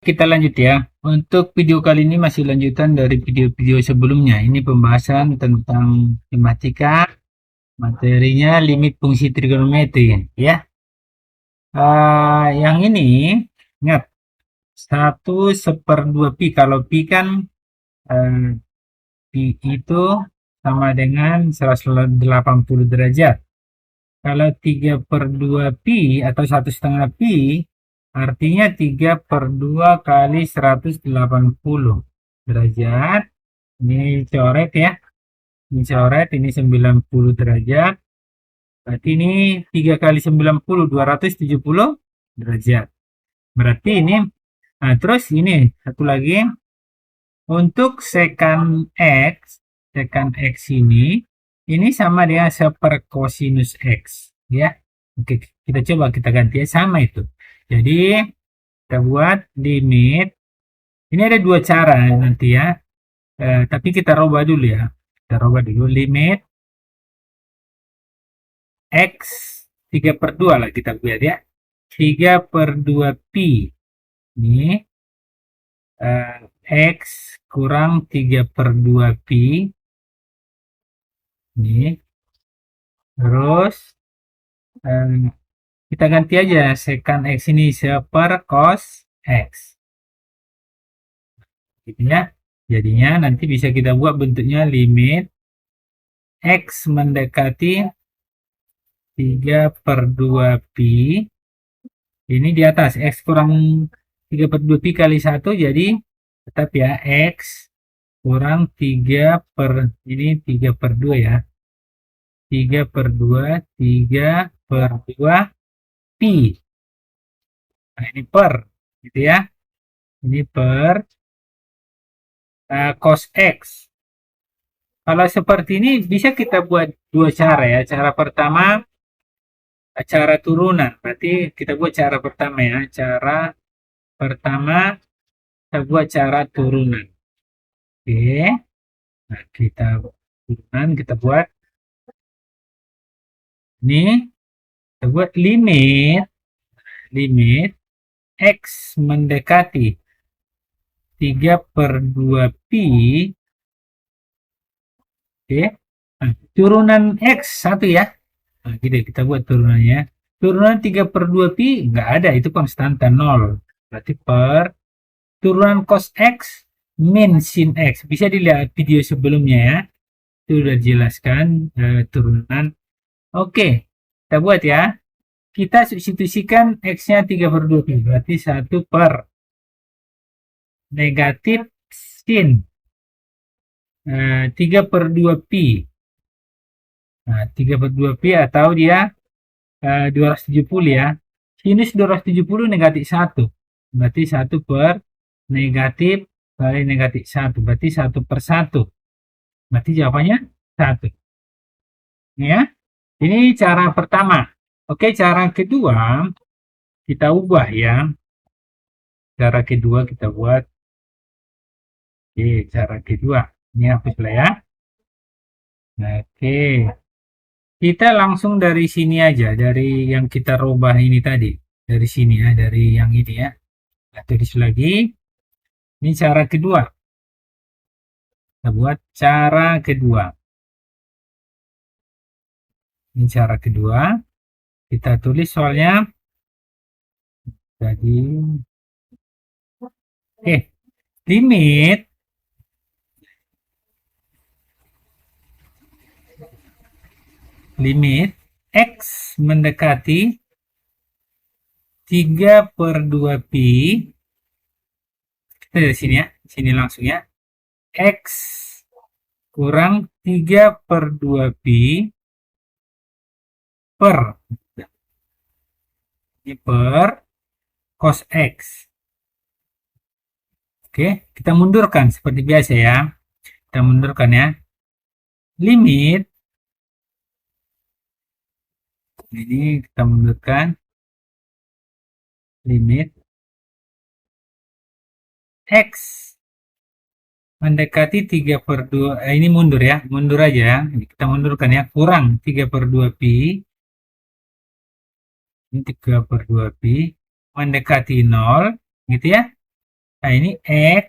Kita lanjut ya. Untuk video kali ini masih lanjutan dari video-video sebelumnya. Ini pembahasan tentang matematika, materinya limit fungsi trigonometri ya. Yang ini ingat 1/2 pi. Kalau pi kan pi itu sama dengan 180 derajat. Kalau 3/2 pi atau 1/2 pi artinya 3/2 kali 180 derajat. Ini coret ya. Ini coret, ini 90 derajat. Berarti ini 3 kali 90, 270 derajat. Berarti ini, nah terus ini satu lagi. Untuk secant X ini sama dengan seperkosinus X. Ya. Oke, kita coba kita ganti ya, sama itu. Jadi, kita buat limit. Ini ada dua cara nanti ya. Tapi kita rubah dulu ya. Kita rubah dulu limit X 3/2 lah kita buat ya. 3/2 pi. Ini X kurang 3/2 pi. Ini. Terus kita ganti aja secant X ini seper cos X. Gitu ya. Jadinya nanti bisa kita buat bentuknya limit X mendekati 3/2 pi. Ini di atas X kurang 3/2 pi kali 1, jadi tetap ya X kurang 3/2 ya. 3/2 pi. Nah, ini per gitu ya. Ini per cos X. Kalau seperti ini bisa kita buat dua cara ya. Cara pertama cara turunan. Berarti kita buat cara pertama ya. Cara pertama kita buat cara turunan. Oke. Nah, kita turunan, kita buat ini, kita buat limit X mendekati 3/2 pi. Oke. Nah, turunan X 1 ya. Nah, gitu kita buat turunannya. Turunan 3/2 pi nggak ada, itu konstanta 0. Berarti per turunan cos X min sin X. Bisa dilihat video sebelumnya ya. Itu udah dijelaskan turunan. Oke, kita buat ya. Kita substitusikan X-nya 3/2 pi. Berarti 1 per negatif sin 3/2 pi. Nah, 3/2 pi atau dia 270 ya. Sinus 270 negatif 1. Berarti 1 per negatif kali negatif 1. Berarti 1/1. Berarti jawabannya 1. Ya. Ini cara pertama. Oke, cara kedua kita ubah ya. Cara kedua kita buat. Oke, cara kedua. Ini hapuslah ya. Oke. Kita langsung dari sini aja, dari yang kita rubah ini tadi. Dari sini ya, dari yang ini ya. Nah, tulis lagi. Ini cara kedua. Kita buat cara kedua. Ini cara kedua. Kita tulis soalnya. Jadi, oke. Limit X mendekati 3/2 pi. Kita dari sini ya, sini langsung ya. X kurang 3/2 pi per ini per cos X. Oke, kita mundurkan seperti biasa ya. Kita mundurkan ya. Limit ini kita mundurkan. Limit X mendekati 3/2, ini mundur ya, mundur aja ya. Kita mundurkan ya, kurang 3/2 pi. Ini 3/2 pi mendekati 0 gitu ya. Nah, ini X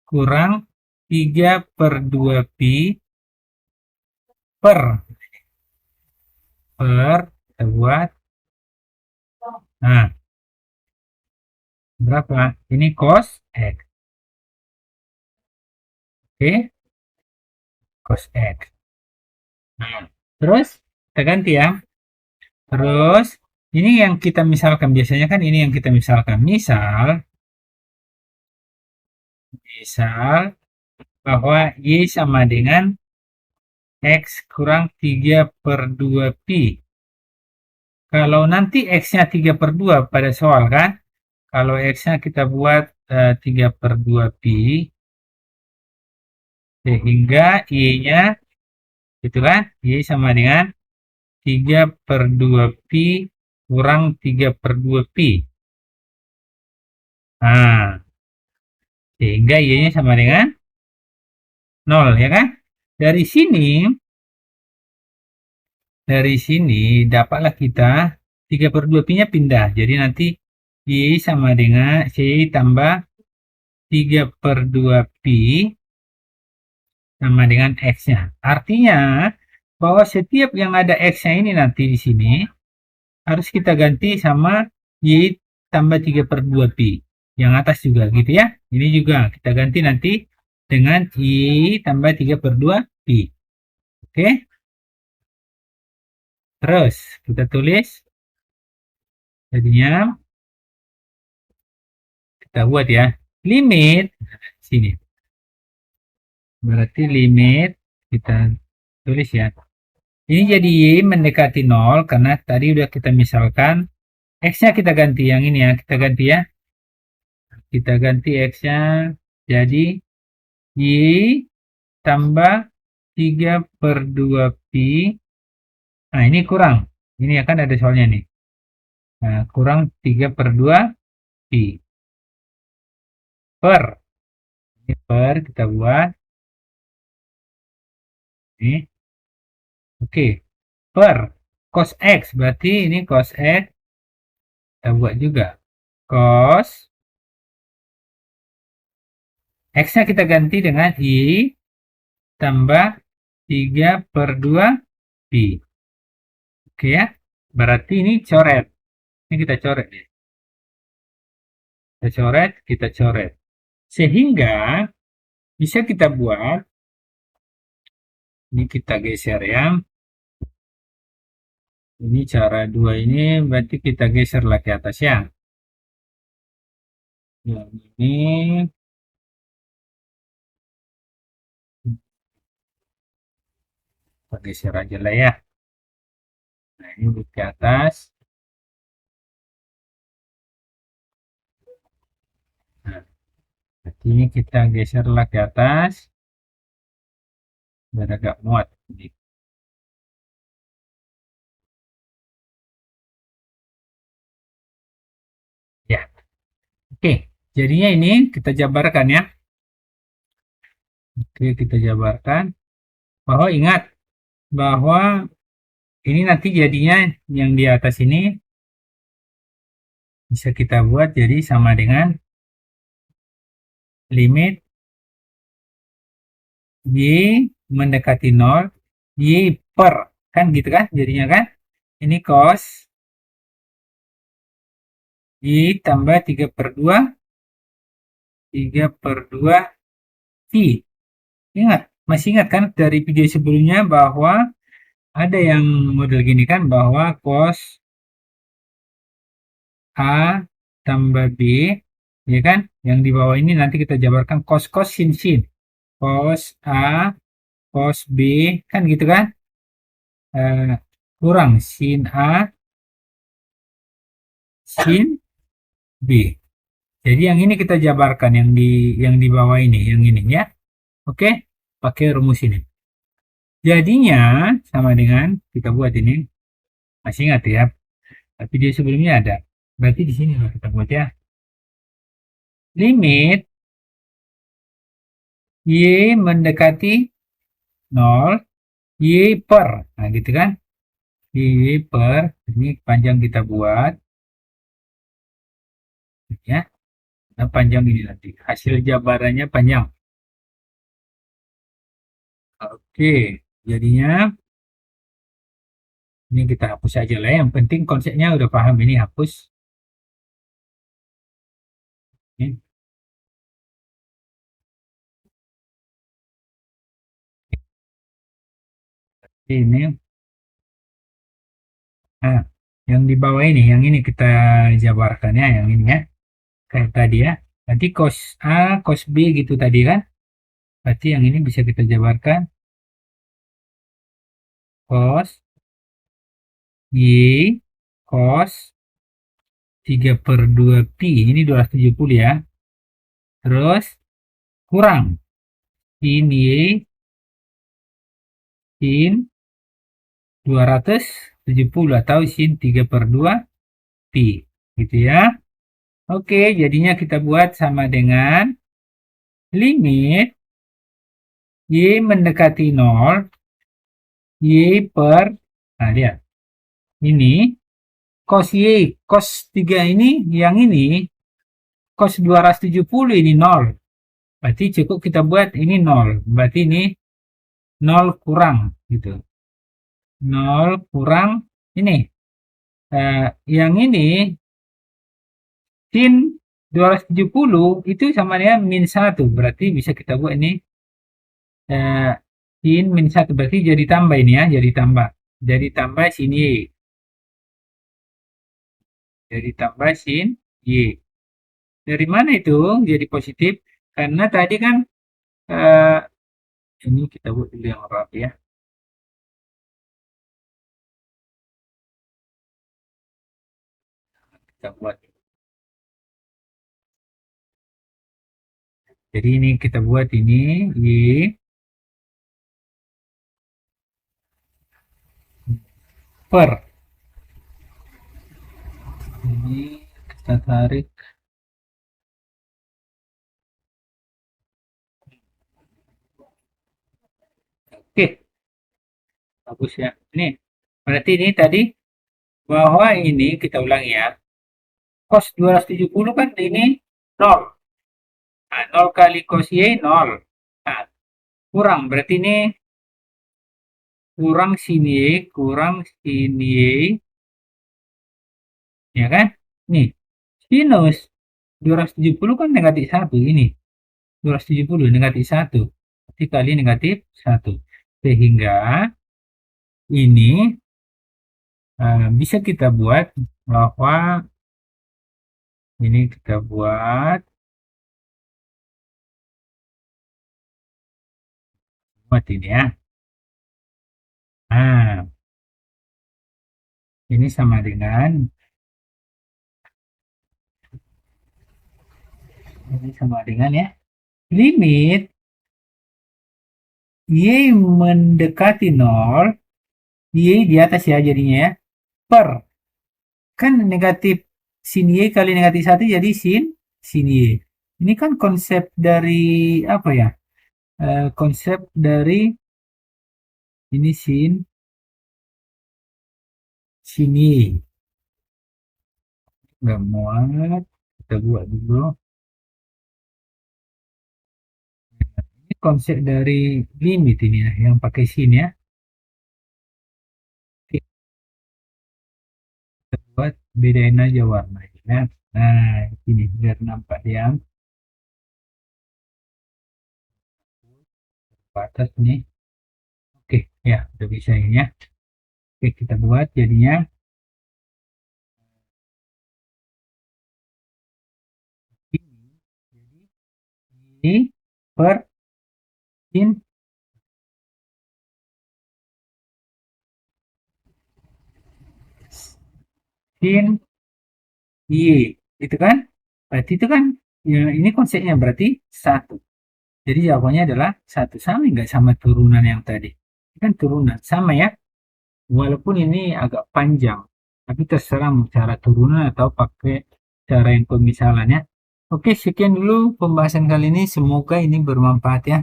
kurang 3/2 pi per kita buat. Nah, berapa? Ini cos X. Oke, cos X. Nah, terus kita ganti ya. Terus, ini yang kita misalkan. Biasanya kan ini yang kita misalkan. Misal bahwa Y sama dengan X kurang 3/2 pi. Kalau nanti X-nya 3/2 pada soal kan, kalau X-nya kita buat 3/2 pi, sehingga Y-nya, itu kan, Y sama dengan 3/2 pi kurang 3/2 pi. Nah, sehingga Y-nya sama dengan 0, ya kan? Dari sini dapatlah kita 3/2 pi-nya pindah. Jadi nanti Y sama dengan Y tambah 3/2 pi sama dengan X-nya. Artinya bahwa setiap yang ada X-nya ini nanti di sini harus kita ganti sama Y tambah 3/2 pi. Yang atas juga gitu ya. Ini juga kita ganti nanti dengan Y tambah 3/2 pi. Oke. Terus kita tulis jadinya, kita buat ya. Limit sini. Berarti limit kita tulis ya. Ini jadi Y mendekati 0 karena tadi udah kita misalkan X-nya kita ganti yang ini ya. Kita ganti ya. Kita ganti X-nya jadi Y tambah 3/2 pi. Nah, ini kurang. Ini akan ada soalnya nih. Nah, kurang 3/2 pi. Per. Ini per kita buat. Ini. Oke. Per. Cos X. Berarti ini cos X. Kita buat juga. Cos. X-nya kita ganti dengan Y tambah 3/2 pi. Oke ya. Berarti ini coret. Ini kita coret ya. Kita coret. Sehingga bisa kita buat, ini kita geser ya. Ini cara 2 ini berarti kita geser lah ke atas ya. Yang ini kita geser aja lah ya. Nah, ini ke atas. Nah, berarti ini kita geserlah ke atas. Biar agak muat. Ya, oke. Jadinya ini kita jabarkan ya. Oke, kita jabarkan. Bahwa ingat bahwa ini nanti jadinya yang di atas ini bisa kita buat jadi sama dengan limit Y mendekati 0, Y per, kan gitu kan jadinya kan. Ini cos Y tambah 3/2 pi. Masih ingat kan dari video sebelumnya bahwa ada yang model gini kan, bahwa cos A tambah B, ya kan, yang di bawah ini nanti kita jabarkan cos sin cos A cos B, kan gitu kan, kurang sin A sin B. Jadi yang ini kita jabarkan yang di bawah ini, yang ini ya. Oke, pakai rumus ini. Jadinya sama dengan kita buat ini. Masih ingat ya? Video sebelumnya ada. Berarti di sini kita buat ya. Limit Y mendekati 0, Y per. Nah, gitu kan? Y per, ini panjang kita buat. Ya. Nah, panjang ini nanti. Hasil jabarannya panjang. Oke, jadinya ini kita hapus aja lah. Yang penting konsepnya udah paham ini hapus. Ini, nah, yang di bawah ini, yang ini kita jabarkan ya, yang ini ya, kayak tadi ya. Nanti cos A, cos B gitu tadi kan. Berarti yang ini bisa kita jabarkan cos Y cos 3/2 pi, ini 270 ya. Terus kurang sin Y sin 270 atau sin 3/2 pi gitu ya. Oke, jadinya kita buat sama dengan limit Y mendekati 0, Y per, nah lihat, ini cos Y, cos 3 ini, yang ini, cos 270 ini 0. Berarti cukup kita buat ini 0. Berarti ini 0 kurang, gitu. 0 kurang ini. Yang ini, sin 270 itu sama dengan min 1. Berarti bisa kita buat ini, sin min 1. Berarti jadi tambah ini ya, jadi tambah. Jadi tambah sin Y. Jadi tambah sin Y. Dari mana itu jadi positif? Karena tadi kan eh, ini kita buat dulu yang rapi ya. Kita buat. Jadi ini kita buat ini Y per. Ini kita tarik. Oke, bagus ya. Ini berarti ini tadi bahwa ini kita ulangi ya. Cos 270 kan ini 0. Nah, 0 kali cos Y 0. Nah, kurang. Berarti ini kurang sin Y, kurang sin Y. Ya kan? Nih, sinus 270 kan negatif 1. Ini 270 negatif 1. Berarti kali negatif 1. Sehingga ini bisa kita buat bahwa ini kita buat ini ya. Nah, ini sama dengan ya limit Y mendekati 0, Y di atas ya jadinya ya, per, kan negatif sin Y kali negatif 1 jadi sin Y. Ini kan konsep dari apa ya, konsep dari ini sin Y. Nggak muat, kita buat dulu. Ini konsep dari limit ini ya, yang pakai sin ya. Oke, kita buat bedain aja warnanya. Nah, ini biar nampak yang batas nih. Oke, ya udah bisa ini ya. Oke, kita buat jadinya ini per sin Y, itu kan? Berarti itu kan ya, ini konsepnya berarti satu. Jadi jawabannya adalah satu, sama nggak sama turunan yang tadi? Ini kan turunan sama ya. Walaupun ini agak panjang, tapi terserah mau cara turunan atau pakai cara yang pemisalannya. Oke, sekian dulu pembahasan kali ini. Semoga ini bermanfaat ya.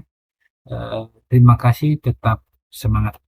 Terima kasih, tetap semangat.